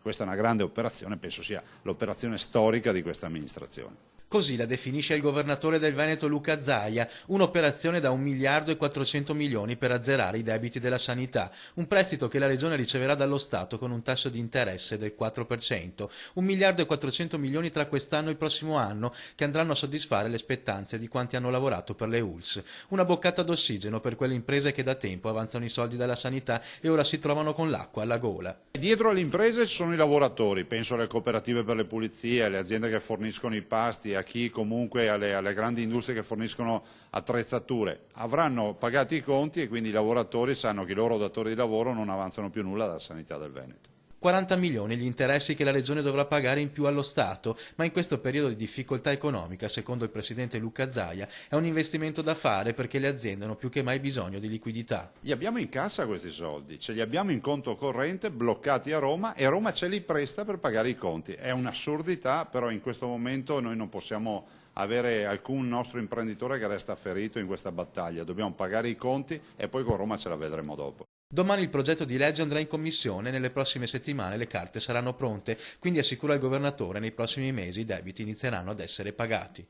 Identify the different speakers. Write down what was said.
Speaker 1: Questa è una grande operazione, penso sia l'operazione storica di questa amministrazione.
Speaker 2: Così la definisce il governatore del Veneto Luca Zaia, un'operazione da 1 miliardo e 400 milioni per azzerare i debiti della sanità, un prestito che la Regione riceverà dallo Stato con un tasso di interesse del 4%, 1 miliardo e 400 milioni tra quest'anno e il prossimo anno che andranno a soddisfare le spettanze di quanti hanno lavorato per le ULSS. Una boccata d'ossigeno per quelle imprese che da tempo avanzano i soldi dalla sanità e ora si trovano con l'acqua alla gola.
Speaker 1: Dietro alle imprese ci sono i lavoratori, penso alle cooperative per le pulizie, alle aziende che forniscono i pasti, a chi comunque alle grandi industrie che forniscono attrezzature. Avranno pagati i conti e quindi i lavoratori sanno che i loro datori di lavoro non avanzano più nulla dalla sanità del Veneto.
Speaker 2: 40 milioni gli interessi che la Regione dovrà pagare in più allo Stato, ma in questo periodo di difficoltà economica, secondo il Presidente Luca Zaia, è un investimento da fare perché le aziende hanno più che mai bisogno di liquidità.
Speaker 1: Li abbiamo in cassa questi soldi, ce li abbiamo in conto corrente bloccati a Roma e Roma ce li presta per pagare i conti. È un'assurdità, però in questo momento noi non possiamo avere alcun nostro imprenditore che resta ferito in questa battaglia. Dobbiamo pagare i conti e poi con Roma ce la vedremo dopo.
Speaker 2: Domani il progetto di legge andrà in commissione e nelle prossime settimane le carte saranno pronte, quindi assicura il governatore nei prossimi mesi i debiti inizieranno ad essere pagati.